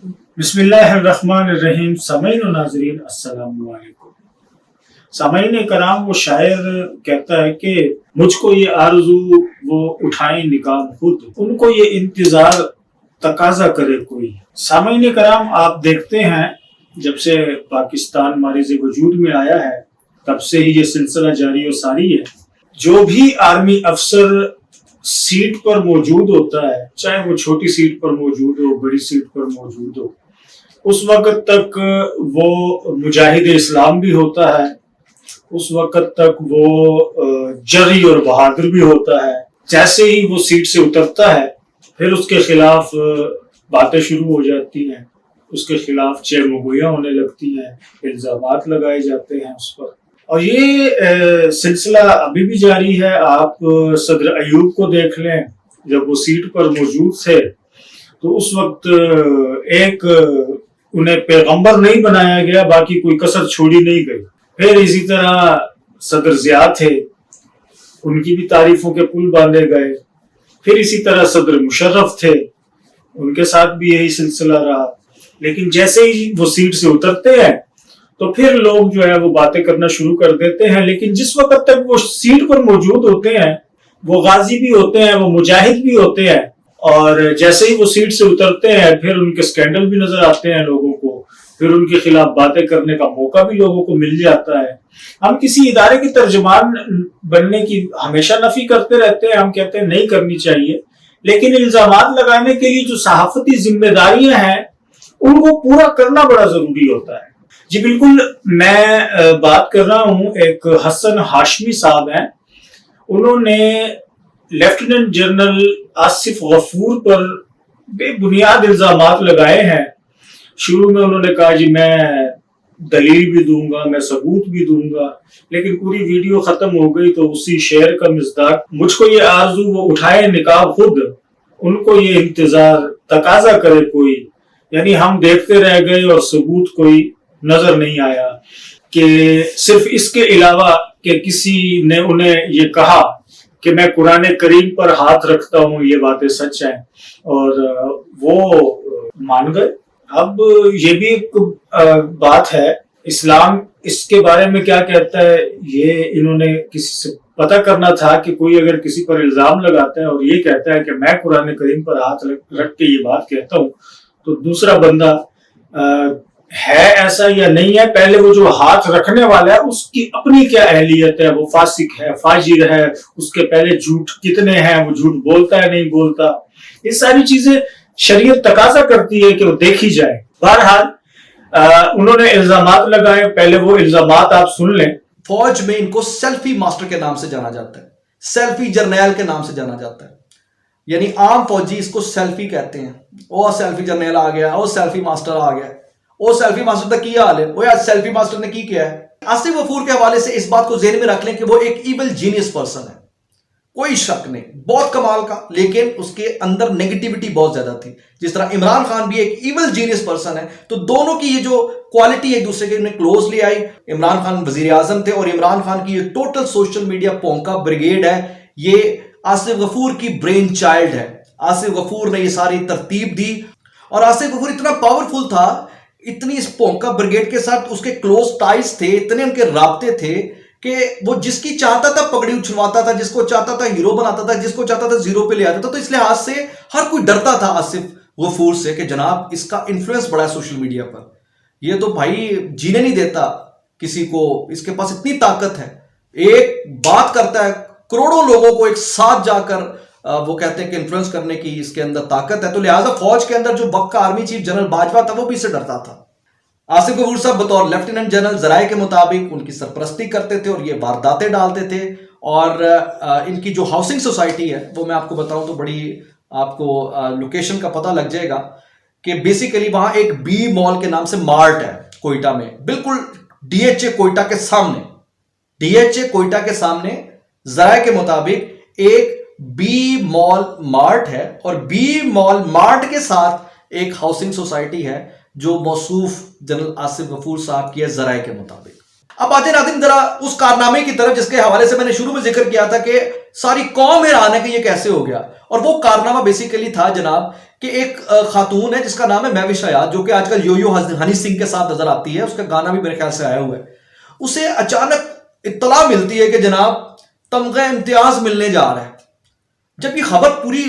بسم اللہ الرحمن الرحیم. سامعین و ناظرین السلام علیکم. سامعین کرام، وہ شاعر کہتا ہے کہ مجھ کو یہ آرزو وہ اٹھائیں نقاب خود، ان کو یہ انتظار تقاضا کرے کوئی. سامعین کرام، آپ دیکھتے ہیں جب سے پاکستان مارز وجود میں آیا ہے تب سے ہی یہ سلسلہ جاری و ساری ہے. جو بھی آرمی افسر سیٹ پر موجود ہوتا ہے، چاہے وہ چھوٹی سیٹ پر موجود ہو بڑی سیٹ پر موجود ہو، اس وقت تک وہ مجاہد اسلام بھی ہوتا ہے، اس وقت تک وہ جری اور بہادر بھی ہوتا ہے. جیسے ہی وہ سیٹ سے اترتا ہے پھر اس کے خلاف باتیں شروع ہو جاتی ہیں، اس کے خلاف چہمگوئیاں ہونے لگتی ہیں، الزامات لگائے جاتے ہیں اس پر. اور یہ سلسلہ ابھی بھی جاری ہے. آپ صدر ایوب کو دیکھ لیں، جب وہ سیٹ پر موجود تھے تو اس وقت ایک انہیں پیغمبر نہیں بنایا گیا، باقی کوئی کسر چھوڑی نہیں گئی. پھر اسی طرح صدر ضیاء تھے، ان کی بھی تعریفوں کے پل باندھے گئے. پھر اسی طرح صدر مشرف تھے، ان کے ساتھ بھی یہی سلسلہ رہا. لیکن جیسے ہی وہ سیٹ سے اترتے ہیں تو پھر لوگ جو ہے وہ باتیں کرنا شروع کر دیتے ہیں. لیکن جس وقت تک وہ سیٹ پر موجود ہوتے ہیں وہ غازی بھی ہوتے ہیں، وہ مجاہد بھی ہوتے ہیں. اور جیسے ہی وہ سیٹ سے اترتے ہیں پھر ان کے سکینڈل بھی نظر آتے ہیں لوگوں کو، پھر ان کے خلاف باتیں کرنے کا موقع بھی لوگوں کو مل جاتا ہے. ہم کسی ادارے کے ترجمان بننے کی ہمیشہ نفی کرتے رہتے ہیں، ہم کہتے ہیں نہیں کرنی چاہیے. لیکن الزامات لگانے کے لیے جو صحافتی ذمہ داریاں ہیں ان کو پورا کرنا بڑا ضروری ہوتا ہے. جی بالکل، میں بات کر رہا ہوں، ایک حسن ہاشمی صاحب ہیں، انہوں نے لیفٹیننٹ جنرل آصف غفور پر بے بنیاد الزامات لگائے ہیں. شروع میں انہوں نے کہا جی میں دلیل بھی دوں گا، میں ثبوت بھی دوں گا، لیکن پوری ویڈیو ختم ہو گئی تو اسی شعر کا مصداق مجھ کو یہ آرزو وہ اٹھائے نقاب خود، ان کو یہ انتظار تقاضا کرے کوئی. یعنی ہم دیکھتے رہ گئے اور ثبوت کوئی نظر نہیں آیا. کہ صرف اس کے علاوہ کہ کسی نے انہیں یہ کہا کہ میں قرآن کریم پر ہاتھ رکھتا ہوں، یہ باتیں سچ ہیں، اور وہ مان گئے. اب یہ بھی ایک بات ہے، اسلام اس کے بارے میں کیا کہتا ہے، یہ انہوں نے کسی سے پتہ کرنا تھا کہ کوئی اگر کسی پر الزام لگاتا ہے اور یہ کہتا ہے کہ میں قرآن کریم پر ہاتھ رکھ کے یہ بات کہتا ہوں تو دوسرا بندہ ہے ایسا یا نہیں ہے. پہلے وہ جو ہاتھ رکھنے والا ہے اس کی اپنی کیا اہلیت ہے، وہ فاسق ہے، فاجر ہے، اس کے پہلے جھوٹ کتنے ہیں، وہ جھوٹ بولتا ہے نہیں بولتا. یہ ساری چیزیں شریعت تقاضا کرتی ہے کہ وہ دیکھی جائے. بہرحال انہوں نے الزامات لگائے. پہلے وہ الزامات آپ سن لیں. فوج میں ان کو سیلفی ماسٹر کے نام سے جانا جاتا ہے، سیلفی جرنیل کے نام سے جانا جاتا ہے. یعنی عام فوجی اس کو سیلفی کہتے ہیں. او سیلفی جرنیل آ گیا، او سیلفی ماسٹر آ گیا، او سیلفی ماسٹر کا کیا حال ہے، وہ یار سیلفی ماسٹر نے کی کیا ہے. آصف غفور کے حوالے سے اس بات کو ذہن میں رکھ لیں کہ وہ ایک ایول جینیس پرسن ہے، کوئی شک نہیں، بہت کمال کا، لیکن اس کے اندر نیگیٹیوٹی بہت زیادہ تھی. جس طرح عمران خان بھی ایک ایول جینیس پرسن ہے، تو دونوں کی یہ جو کوالٹی ایک دوسرے کے کلوز لے آئی. عمران خان وزیر اعظم تھے اور عمران خان کی یہ ٹوٹل سوشل میڈیا پونکا بریگیڈ ہے، یہ آصف غفور کی برین چائلڈ ہے. آصف غفور نے یہ ساری ترتیب دی، اور آصف غفور اتنا پاورفل تھا، اتنی اس پونکا بریگیڈ کے ساتھ اس کے کلوز ٹائز تھے، اتنے ان کے رابطے تھے کہ وہ جس کی چاہتا تھا پگڑی اچھلواتا تھا، جس کو چاہتا تھا ہیرو بناتا تھا، جس کو چاہتا تھا زیرو پہ لے آتا تھا. تو اس لحاظ سے ہر کوئی ڈرتا تھا آصف غفور سے کہ جناب اس کا انفلوئنس بڑا ہے سوشل میڈیا پر، یہ تو بھائی جینے نہیں دیتا کسی کو، اس کے پاس اتنی طاقت ہے، ایک بات کرتا ہے کروڑوں لوگوں کو ایک ساتھ جا کر وہ کہتے ہیں کہ انفلوئنس کرنے کی اس کے اندر طاقت ہے. تو لہٰذا فوج کے اندر جو وقت کا آرمی چیف جنرل باجوہ تھا وہ بھی اسے ڈرتا تھا. آصف غفور صاحب بطور لیفٹیننٹ جنرل ذرائع کے مطابق ان کی سرپرستی کرتے تھے اور یہ وارداتیں ڈالتے تھے. اور ان کی جو ہاؤسنگ سوسائٹی ہے وہ میں آپ کو بتاؤں تو بڑی آپ کو لوکیشن کا پتہ لگ جائے گا کہ بیسیکلی وہاں ایک بی مال کے نام سے مارٹ ہے کوئٹہ میں، بالکل ڈی ایچ اے کوئٹہ کے سامنے. ڈی ایچ اے کوئٹہ کے سامنے ذرائع کے مطابق ایک بی مال مارٹ ہے، اور بی مال مارٹ کے ساتھ ایک ہاؤسنگ سوسائٹی ہے جو موصوف جنرل آصف غفور صاحب کی ہے ذرائع کے مطابق. اب آتے ناظرین ذرا اس کارنامے کی طرف جس کے حوالے سے میں نے شروع میں ذکر کیا تھا کہ ساری قوم حیران ہے کہ یہ کیسے ہو گیا. اور وہ کارنامہ بیسیکلی تھا جناب کہ ایک خاتون ہے جس کا نام ہے مہوش حیات، جو کہ آج کل یو یو ہنی سنگھ کے ساتھ نظر آتی ہے، اس کا گانا بھی میرے خیال سے آیا ہوا ہے. اسے اچانک اطلاع ملتی ہے کہ جناب تمغہ امتیاز ملنے جا رہا ہے. جب یہ خبر پوری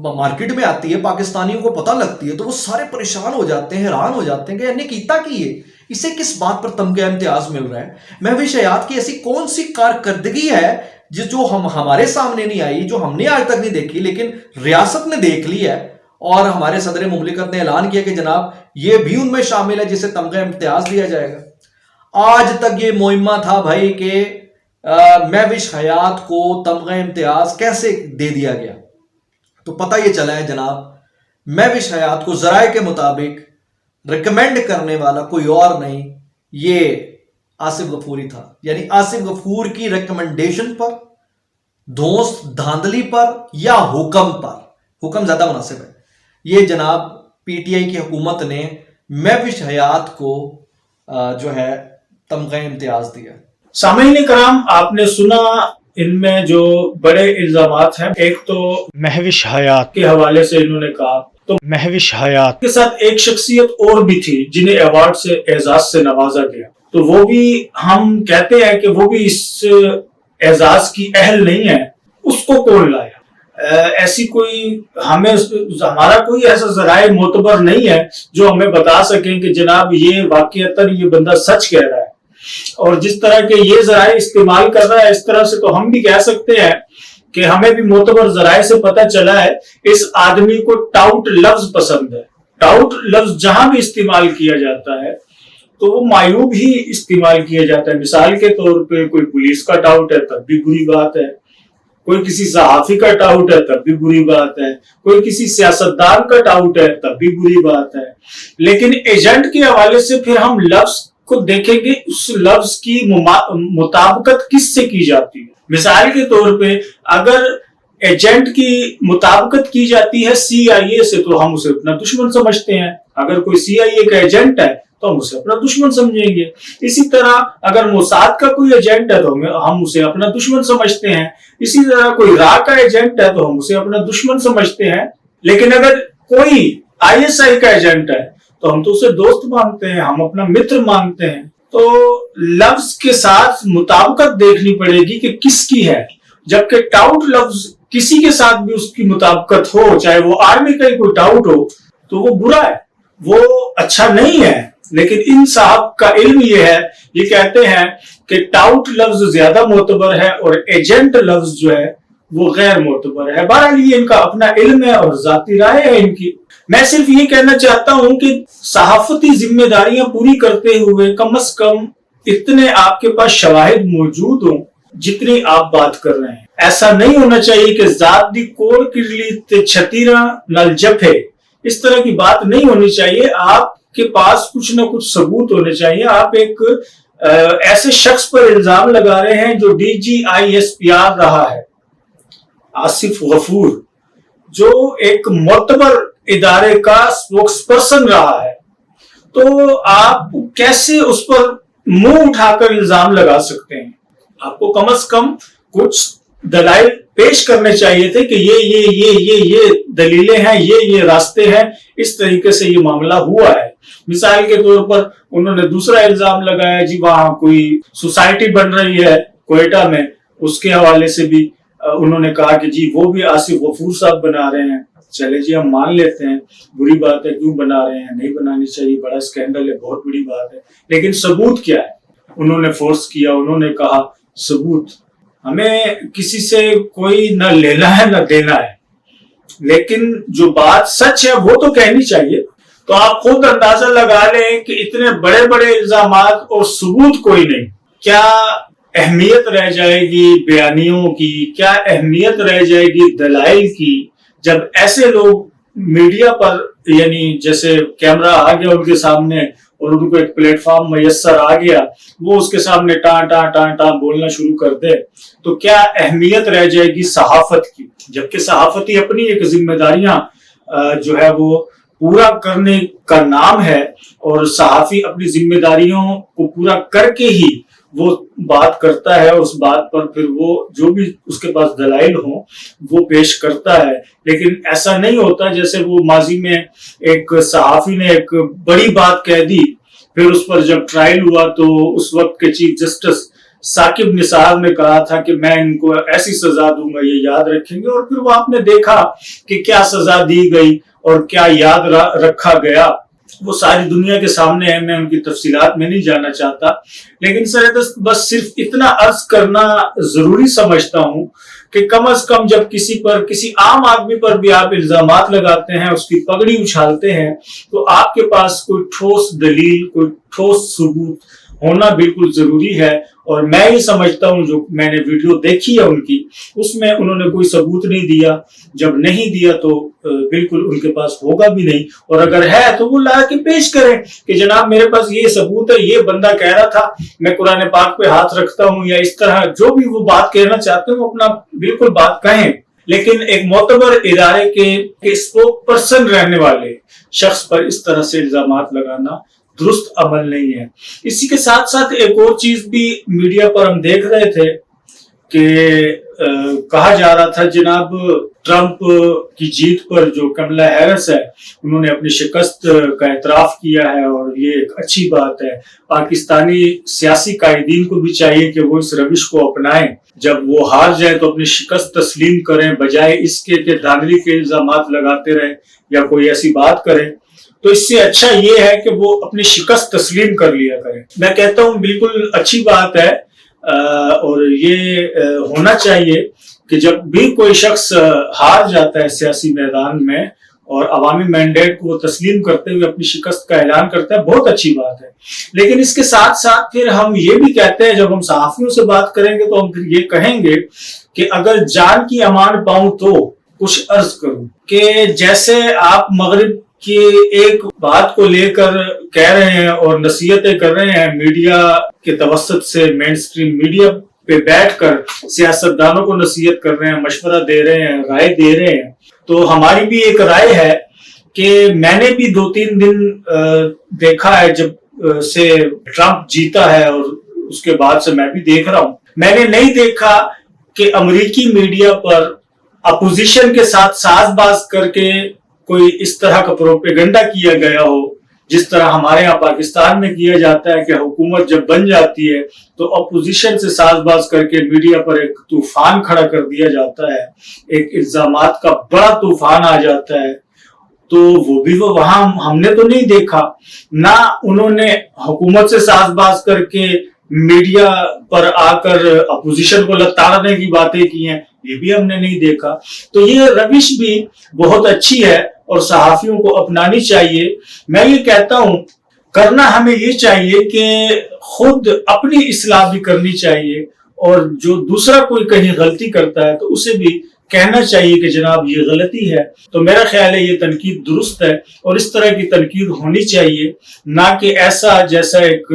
مارکیٹ میں آتی ہے، پاکستانیوں کو پتہ لگتی ہے، تو وہ سارے پریشان ہو جاتے ہیں، حیران ہو جاتے ہیں کہ انہیں کیتا کی ہے، اسے کس بات پر تمغہ امتیاز مل رہا ہے. مہوش حیات کی ایسی کون سی کارکردگی ہے جو ہمارے سامنے نہیں آئی، جو ہم نے آج تک نہیں دیکھی، لیکن ریاست نے دیکھ لی ہے اور ہمارے صدر مملکت نے اعلان کیا کہ جناب یہ بھی ان میں شامل ہے جسے تمغہ امتیاز دیا جائے گا. آج تک یہ معمہ تھا بھائی کہ مہوش حیات کو تمغہ امتیاز کیسے دے دیا گیا. تو پتہ یہ چلا ہے جناب مہوش حیات کو ذرائع کے مطابق ریکمینڈ کرنے والا کوئی اور نہیں، یہ آصف غفوری تھا. یعنی آصف غفور کی ریکمنڈیشن پر، دوست دھاندلی پر یا حکم پر، حکم زیادہ مناسب ہے، یہ جناب پی ٹی آئی کی حکومت نے مہوش حیات کو جو ہے تمغہ امتیاز دیا. سامعین کرام، آپ نے سنا ان میں جو بڑے الزامات ہیں. ایک تو مہوش حیات کے حوالے سے انہوں نے کہا، تو مہوش حیات کے ساتھ ایک شخصیت اور بھی تھی جنہیں ایوارڈ سے، اعزاز سے نوازا گیا. تو وہ بھی ہم کہتے ہیں کہ وہ بھی اس اعزاز کی اہل نہیں ہے. اس کو کون لایا؟ ایسی کوئی ہمارا کوئی ایسا ذرائع معتبر نہیں ہے جو ہمیں بتا سکیں کہ جناب یہ واقعتاً یہ بندہ سچ کہہ رہا ہے. اور جس طرح کے یہ ذرائع استعمال کر رہا ہے، اس طرح سے تو ہم بھی کہہ سکتے ہیں کہ ہمیں بھی معتبر ذرائع سے پتہ چلا ہے اس آدمی کو ٹاؤٹ لفظ پسند ہے. ٹاؤٹ لفظ جہاں بھی استعمال کیا جاتا ہے تو وہ معیوب ہی استعمال کیا جاتا ہے. مثال کے طور پہ کوئی پولیس کا ٹاؤٹ ہے تب بھی بری بات ہے، کوئی کسی صحافی کا ٹاؤٹ ہے تب بھی بری بات ہے، کوئی کسی سیاستدان کا ٹاؤٹ ہے تب بھی بری بات ہے. لیکن ایجنٹ کے حوالے سے پھر ہم لفظ کو دیکھیں گے، اس لفظ کی مطابقت کس سے کی جاتی ہے. مثال کے طور پہ اگر ایجنٹ کی مطابقت کی جاتی ہے سی آئی اے سے تو ہم اسے اپنا دشمن سمجھتے ہیں. اگر کوئی سی آئی اے کا ایجنٹ ہے تو ہم اسے اپنا دشمن سمجھیں گے. اسی طرح اگر موساد کا کوئی ایجنٹ ہے تو ہم اسے اپنا دشمن سمجھتے ہیں. اسی طرح کوئی را کا ایجنٹ ہے تو ہم اسے اپنا دشمن سمجھتے ہیں. لیکن اگر کوئی آئی ایس آئی کا ایجنٹ ہے تو ہم تو اسے دوست مانتے ہیں، ہم اپنا متر مانتے ہیں. تو لفظ کے ساتھ مطابقت دیکھنی پڑے گی کہ کس کی ہے. جبکہ ٹاؤٹ لفظ کسی کے ساتھ بھی اس کی مطابقت ہو، چاہے وہ آرمی کا ہی کوئی ٹاؤٹ ہو، تو وہ برا ہے، وہ اچھا نہیں ہے. لیکن ان صاحب کا علم یہ ہے، یہ کہتے ہیں کہ ٹاؤٹ لفظ زیادہ معتبر ہے اور ایجنٹ لفظ جو ہے وہ غیر معتبر ہے. بہرحال یہ ان کا اپنا علم ہے اور ذاتی رائے ہے ان کی. میں صرف یہ کہنا چاہتا ہوں کہ صحافتی ذمہ داریاں پوری کرتے ہوئے کم از کم اتنے آپ کے پاس شواہد موجود ہوں جتنی آپ بات کر رہے ہیں. ایسا نہیں ہونا چاہیے کہ ذات دی کوڑ کڈلی تے چھتیراں نال جپے، اس طرح کی بات نہیں ہونی چاہیے. آپ کے پاس کچھ نہ کچھ ثبوت ہونے چاہیے. آپ ایک ایسے شخص پر الزام لگا رہے ہیں جو D G I S P R رہا ہے، آصف غفور، جو ایک معتبر ادارے کا اسپوکس پرسن رہا ہے. تو آپ کیسے اس پر منہ اٹھا کر الزام لگا سکتے ہیں؟ آپ کو کم از کم کچھ دلائل پیش کرنے چاہیے تھے کہ یہ دلیلیں ہیں، یہ راستے ہیں، اس طریقے سے یہ معاملہ ہوا ہے. مثال کے طور پر انہوں نے دوسرا الزام لگایا جی وہاں کوئی سوسائٹی بن رہی ہے کوئٹہ میں، اس کے حوالے سے بھی انہوں نے کہا کہ جی وہ بھی آصف غفور صاحب بنا رہے ہیں. چلے جی ہم مان لیتے ہیں، بری بات ہے، کیوں بنا رہے ہیں، نہیں بنانی چاہیے، بڑا اسکینڈل ہے، بہت بڑی بات ہے. لیکن ثبوت کیا ہے؟ انہوں نے فورس کیا، انہوں نے کہا ثبوت. ہمیں کسی سے کوئی نہ لینا ہے نہ دینا ہے، لیکن جو بات سچ ہے وہ تو کہنی چاہیے. تو آپ خود اندازہ لگا لیں کہ اتنے بڑے بڑے الزامات اور ثبوت کوئی نہیں، کیا اہمیت رہ جائے گی بیانیوں کی، کیا اہمیت رہ جائے گی دلائل کی، جب ایسے لوگ میڈیا پر، یعنی جیسے کیمرہ آ گیا ان کے سامنے اور ان کو ایک پلیٹ فارم میسر آ گیا، وہ اس کے سامنے ٹان ٹان ٹان ٹان بولنا شروع کر دے، تو کیا اہمیت رہ جائے گی صحافت کی؟ جبکہ صحافتی اپنی ایک ذمہ داریاں جو ہے وہ پورا کرنے کا نام ہے، اور صحافی اپنی ذمہ داریوں کو پورا کر کے ہی وہ بات کرتا ہے اور اس بات پر پھر وہ جو بھی اس کے پاس دلائل ہوں وہ پیش کرتا ہے. لیکن ایسا نہیں ہوتا جیسے وہ ماضی میں ایک صحافی نے ایک بڑی بات کہہ دی, پھر اس پر جب ٹرائل ہوا تو اس وقت کے چیف جسٹس ثاقب نثار نے کہا تھا کہ میں ان کو ایسی سزا دوں گا, یہ یاد رکھیں گے, اور پھر وہ آپ نے دیکھا کہ کیا سزا دی گئی اور کیا یاد رکھا گیا, وہ ساری دنیا کے سامنے ہے. میں ان کی تفصیلات میں نہیں جانا چاہتا, لیکن سر بس صرف اتنا عرض کرنا ضروری سمجھتا ہوں کہ کم از کم جب کسی عام آدمی پر بھی آپ الزامات لگاتے ہیں, اس کی پگڑی اچھالتے ہیں, تو آپ کے پاس کوئی ٹھوس دلیل, کوئی ٹھوس ثبوت ہونا بالکل ضروری ہے. اور میں یہ سمجھتا ہوں جو میں نے ویڈیو دیکھی ہے ان کی, اس میں انہوں نے کوئی ثبوت نہیں دیا. جب نہیں دیا تو بالکل ان کے پاس ہوگا بھی نہیں, اور اگر ہے تو وہ لا کے پیش کریں کہ جناب میرے پاس یہ ثبوت ہے, یہ بندہ کہہ رہا تھا, میں قرآن پاک پہ ہاتھ رکھتا ہوں, یا اس طرح جو بھی وہ بات کہنا چاہتے ہیں وہ اپنا بالکل بات کہیں. لیکن ایک معتبر ادارے کے اسپوک پرسن رہنے والے شخص پر اس طرح سے الزامات لگانا درست عمل نہیں ہے. اسی کے ساتھ ساتھ ایک اور چیز بھی میڈیا پر ہم دیکھ رہے تھے کہ کہا جا رہا تھا جناب ٹرمپ کی جیت پر جو کملا ہیرس ہے انہوں نے اپنی شکست کا اعتراف کیا ہے, اور یہ ایک اچھی بات ہے. پاکستانی سیاسی قائدین کو بھی چاہیے کہ وہ اس روش کو اپنائیں, جب وہ ہار جائیں تو اپنی شکست تسلیم کریں, بجائے اس کے کہ دھاندلی کے الزامات لگاتے رہیں یا کوئی ایسی بات کریں. تو اس سے اچھا یہ ہے کہ وہ اپنی شکست تسلیم کر لیا کریں. میں کہتا ہوں بالکل اچھی بات ہے, اور یہ ہونا چاہیے کہ جب بھی کوئی شخص ہار جاتا ہے سیاسی میدان میں اور عوامی مینڈیٹ کو تسلیم کرتے ہوئے اپنی شکست کا اعلان کرتا ہے, بہت اچھی بات ہے. لیکن اس کے ساتھ ساتھ پھر ہم یہ بھی کہتے ہیں, جب ہم صحافیوں سے بات کریں گے تو ہم پھر یہ کہیں گے کہ اگر جان کی امان پاؤں تو کچھ عرض کروں کہ جیسے آپ مغرب کی ایک بات کو لے کر کہہ رہے ہیں اور نصیحتیں کر رہے ہیں میڈیا کے توسط سے, مین سٹریم میڈیا پہ بیٹھ کر سیاستدانوں کو نصیحت کر رہے ہیں, مشورہ دے رہے ہیں, رائے دے رہے ہیں, تو ہماری بھی ایک رائے ہے کہ میں نے بھی 2-3 دن دیکھا ہے جب سے ٹرمپ جیتا ہے, اور اس کے بعد سے میں بھی دیکھ رہا ہوں. میں نے نہیں دیکھا کہ امریکی میڈیا پر اپوزیشن کے ساتھ ساز باز کر کے کوئی اس طرح کا پروپیگنڈا کیا گیا ہو جس طرح ہمارے یہاں پاکستان میں کیا جاتا ہے کہ حکومت جب بن جاتی ہے تو اپوزیشن سے ساز باز کر کے میڈیا پر ایک طوفان کھڑا کر دیا جاتا ہے, ایک الزامات کا بڑا طوفان آ جاتا ہے. تو وہ بھی وہاں ہم نے تو نہیں دیکھا, نہ انہوں نے حکومت سے ساز باز کر کے میڈیا پر آ کر اپوزیشن کو لتاڑنے کی باتیں کی ہیں, یہ بھی ہم نے نہیں دیکھا. تو یہ روش بھی بہت اچھی ہے اور صحافیوں کو اپنانی چاہیے. میں یہ کہتا ہوں کرنا ہمیں یہ چاہیے کہ خود اپنی اصلاح بھی کرنی چاہیے, اور جو دوسرا کوئی کہیں غلطی کرتا ہے تو اسے بھی کہنا چاہیے کہ جناب یہ غلطی ہے. تو میرا خیال ہے یہ تنقید درست ہے, اور اس طرح کی تنقید ہونی چاہیے, نہ کہ ایسا جیسا ایک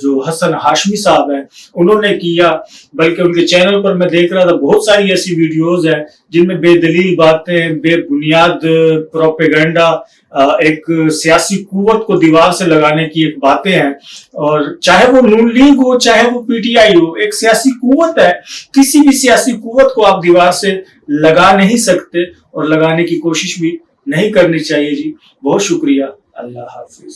جو حسن ہاشمی صاحب ہیں انہوں نے کیا. بلکہ ان کے چینل پر میں دیکھ رہا تھا بہت ساری ایسی ویڈیوز ہیں جن میں بے دلیل باتیں, بے بنیاد پروپیگنڈا, ایک سیاسی قوت کو دیوار سے لگانے کی ایک باتیں ہیں. اور چاہے وہ نون لیگ ہو چاہے وہ پی ٹی آئی ہو, ایک سیاسی قوت ہے, کسی بھی سیاسی قوت کو آپ دیوار سے لگا نہیں سکتے, اور لگانے کی کوشش بھی نہیں کرنی چاہیے. جی بہت شکریہ, اللہ حافظ.